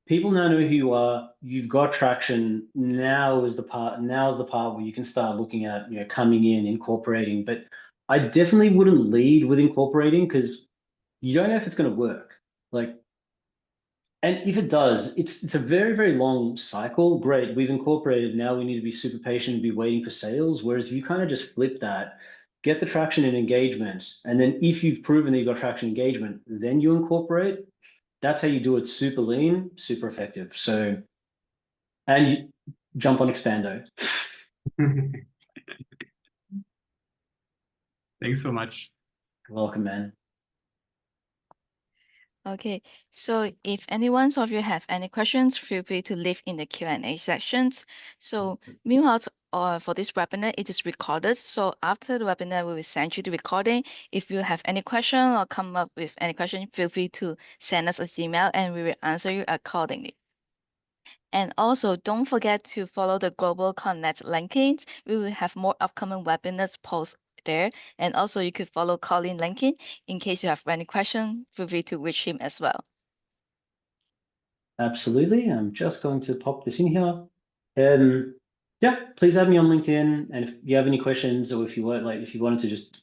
S1: people now know who you are. You've got traction. Now's the part where you can start looking at, coming in, incorporating. But I definitely wouldn't lead with incorporating, because you don't know if it's going to work. Like, and if it does, it's a very, very long cycle. Great, we've incorporated. Now we need to be super patient and be waiting for sales. Whereas if you kind of just flip that, get the traction and engagement, and then if you've proven that you've got traction engagement, then you incorporate. That's how you do it super lean, super effective. So, and you jump on Expando.
S3: Thanks so much.
S1: Welcome, man.
S2: Okay, so if any one of you have any questions, feel free to leave in the Q&A sections. So meanwhile, for this webinar, it is recorded. So after the webinar, we will send you the recording. If you have any question or come up with any question, feel free to send us an email and we will answer you accordingly. And also, don't forget to follow the Global Connect linkings. We will have more upcoming webinars posts there. And also, you could follow Colin linking in case you have any question. Feel free to reach him as well.
S1: Absolutely. I'm just going to pop this in here. Yeah, please add me on LinkedIn. And if you have any questions, or if you wanted to just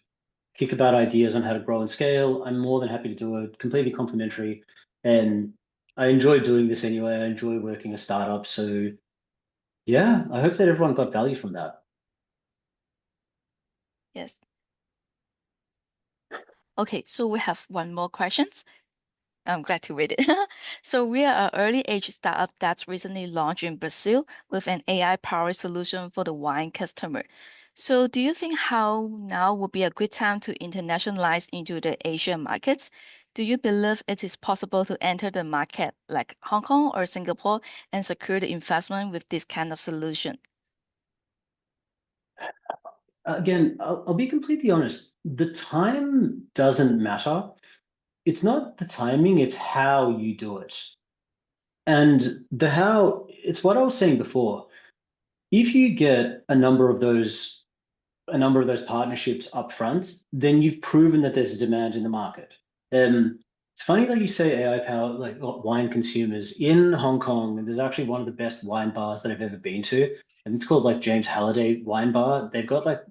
S1: kick about ideas on how to grow and scale, I'm more than happy to do it. Completely complimentary. And I enjoy doing this anyway. I enjoy working a startup. So yeah, I hope that everyone got value from that.
S2: Yes. Okay, so we have one more questions. I'm glad to read it. So we are an early age startup that's recently launched in Brazil with an AI-powered solution for the wine customer. So do you think how now would be a good time to internationalize into the Asian markets? do you believe it is possible to enter the market like Hong Kong or Singapore and secure the investment with this kind of solution?
S1: Again, I'll be completely honest. The time doesn't matter. It's not the timing, it's how you do it. And the how, it's what I was saying before. If you get a number of those partnerships up front, then you've proven that there's a demand in the market. It's funny that you say AI power, like wine consumers in Hong Kong. There's actually one of the best wine bars that I've ever been to, and it's called like James Halliday Wine Bar. They've got like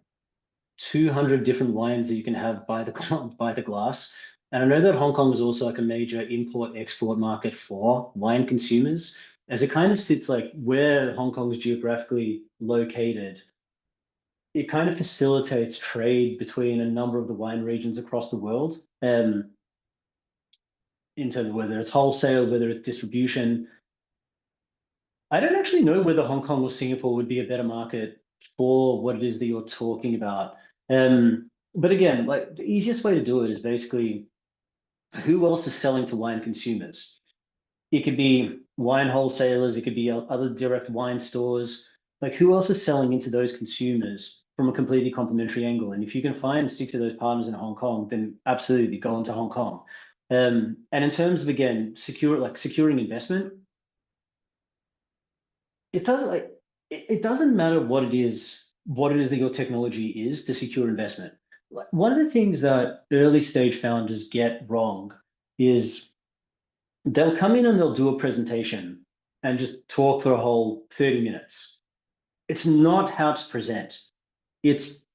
S1: 200 different wines that you can have by the glass. And I know that Hong Kong is also like a major import-export market for wine consumers, as it kind of sits like where Hong Kong is geographically located. It kind of facilitates trade between a number of the wine regions across the world, in terms of whether it's wholesale, whether it's distribution. I don't actually know whether Hong Kong or Singapore would be a better market for what it is that you're talking about. But again, like the easiest way to do it is basically who else is selling to wine consumers? It could be wine wholesalers, it could be other direct wine stores. Like who else is selling into those consumers from a completely complementary angle? And if you can find 6 of those partners in Hong Kong, then absolutely go into Hong Kong. And in terms of again, securing investment, it doesn't matter what it is that your technology is to secure investment. Like, one of the things that early stage founders get wrong is they'll come in and they'll do a presentation and just talk for a whole 30 minutes. It's not how to present. It's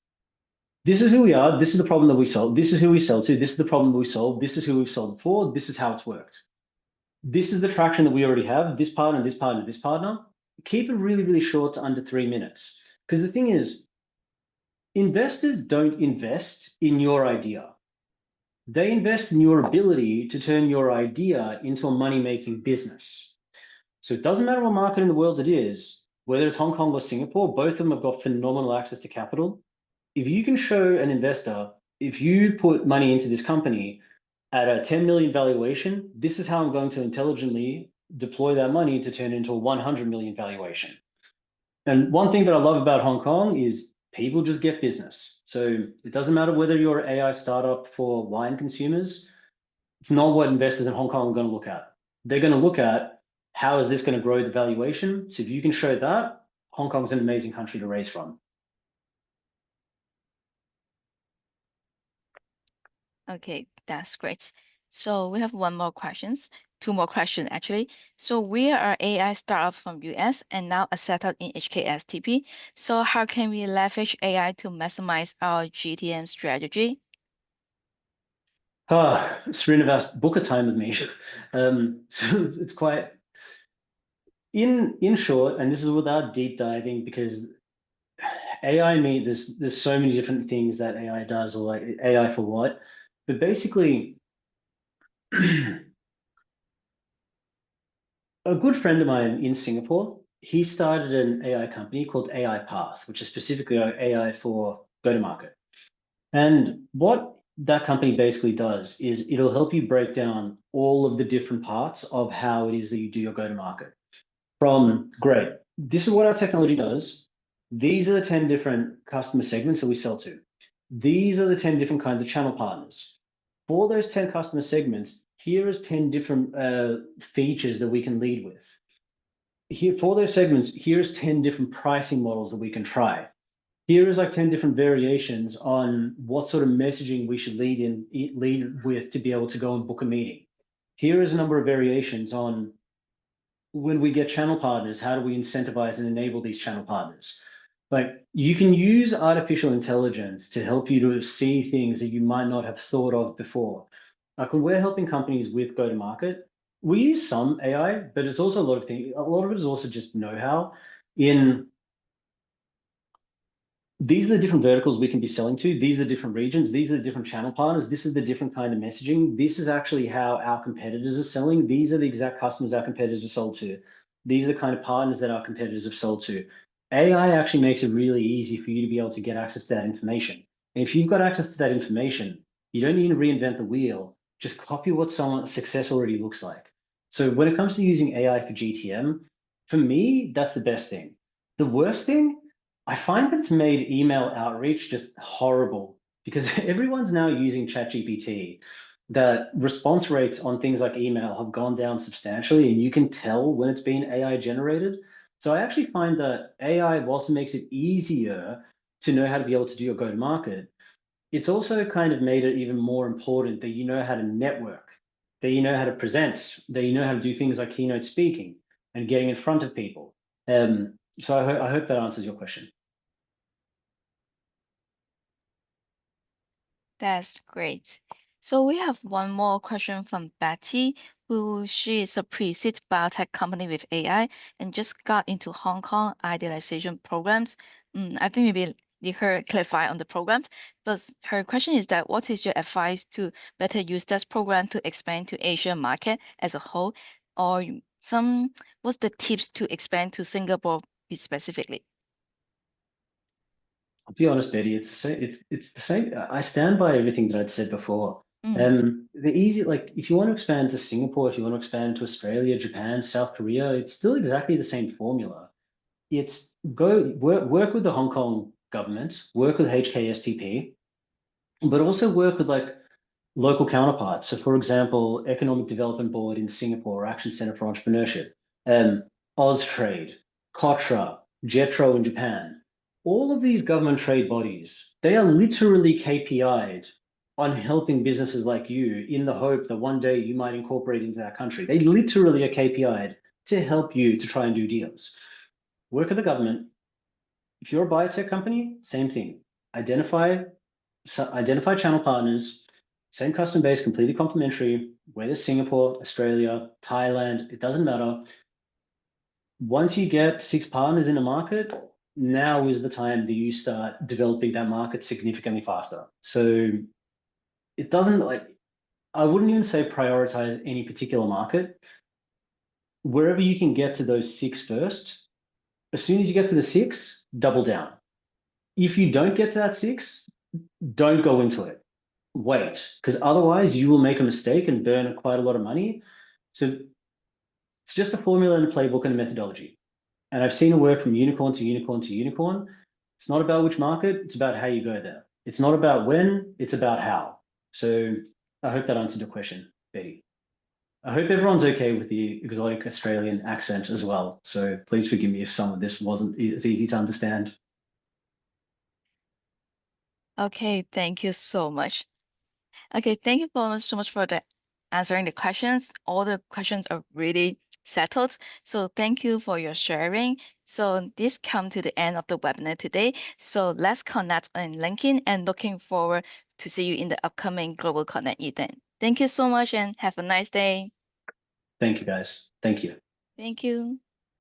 S1: this is who we are, this is the problem that we solve, this is who we sell to, this is the problem we solve, this is who we've sold for, this is how it's worked. This is the traction that we already have, this partner, this partner, this partner. Keep it really, really short to under 3 minutes. Because the thing is, investors don't invest in your idea. They invest in your ability to turn your idea into a money-making business. So it doesn't matter what market in the world it is, whether it's Hong Kong or Singapore, both of them have got phenomenal access to capital. If you can show an investor, if you put money into this company at a 10 million valuation, this is how I'm going to intelligently deploy that money to turn into a 100 million valuation. And one thing that I love about Hong Kong is people just get business. So it doesn't matter whether you're an AI startup for wine consumers. It's not what investors in Hong Kong are going to look at. They're going to look at how is this going to grow the valuation. So if you can show that, Hong Kong's an amazing country to raise from.
S2: Okay, that's great. So we have two more questions actually. So we are an AI startup from US and now are settled in HKSTP. So how can we leverage AI to maximize our GTM strategy?
S1: Srinivas, book a time with me. So it's quite, in short, and this is without deep diving, because AI there's so many different things that AI does, or like AI for what, but basically a good friend of mine in Singapore, he started an AI company called AI Path, which is specifically AI for go-to-market. And what that company basically does is it'll help you break down all of the different parts of how it is that you do your go-to-market. From great, this is what our technology does. These are the 10 different customer segments that we sell to. These are the 10 different kinds of channel partners. For those 10 customer segments, here is 10 different features that we can lead with. Here, for those segments, here's 10 different pricing models that we can try. Here is like 10 different variations on what sort of messaging we should lead with to be able to go and book a meeting. Here is a number of variations on when we get channel partners, how do we incentivize and enable these channel partners? Like you can use artificial intelligence to help you to see things that you might not have thought of before. Like when we're helping companies with go-to-market, we use some AI, but it's also a lot of things. A lot of it is also just know-how in these are the different verticals we can be selling to. These are the different regions. These are the different channel partners. This is the different kind of messaging. This is actually how our competitors are selling. These are the exact customers our competitors are sold to. These are the kind of partners that our competitors have sold to. AI actually makes it really easy for you to be able to get access to that information. And if you've got access to that information, you don't need to reinvent the wheel. just copy what someone's success already looks like. So when it comes to using AI for GTM, for me, that's the best thing. The worst thing, I find that it's made email outreach just horrible because everyone's now using ChatGPT. That response rates on things like email have gone down substantially, and you can tell when it's been AI generated. So I actually find that AI, whilst it makes it easier to know how to be able to do your go-to-market, it's also kind of made it even more important that you know how to network, that you know how to present, that you know how to do things like keynote speaking and getting in front of people. So I hope that answers your question.
S2: That's great. So we have one more question from Betty, she is a pre-seed biotech company with AI and just got into Hong Kong idealization programs. I think maybe let her clarify on the programs, but her question is that what is your advice to better use this program to expand to Asia market as a whole, or what's the tips to expand to Singapore specifically?
S1: I'll be honest, Betty, it's the same. I stand by everything that I'd said before. Like if you want to expand to Singapore, if you want to expand to Australia, Japan, South Korea, it's still exactly the same formula. It's work with the Hong Kong government, work with HKSTP, but also work with like local counterparts. So for example, Economic Development Board in Singapore, Action Center for Entrepreneurship, Austrade, COTRA, JETRO in Japan. All of these government trade bodies, they are literally KPI'd on helping businesses like you in the hope that one day you might incorporate into that country. They literally are KPI'd to help you to try and do deals. Work with the government. If you're a biotech company, same thing. Identify channel partners, same customer base, completely complementary, whether Singapore, Australia, Thailand, it doesn't matter. Once you get 6 partners in a market, now is the time that you start developing that market significantly faster. So it doesn't I wouldn't even say prioritize any particular market. Wherever you can get to those 6 first, as soon as you get to the 6, double down. If you don't get to that 6, don't go into it. Wait, because otherwise you will make a mistake and burn quite a lot of money. So it's just a formula and a playbook and a methodology. And I've seen it work from unicorn to unicorn to unicorn. It's not about which market, it's about how you go there. It's not about when, it's about how. So I hope that answered your question, Betty. I hope everyone's okay with the exotic Australian accent as well. So please forgive me if some of this wasn't as easy to understand.
S2: Okay, thank you so much. Okay, thank you so much for answering the questions. All the questions are really settled. So thank you for your sharing. So this come to the end of the webinar today. So let's connect on LinkedIn and looking forward to see you in the upcoming Global Connect event. Thank you so much and have a nice day.
S1: Thank you, guys. Thank you.
S2: Thank you.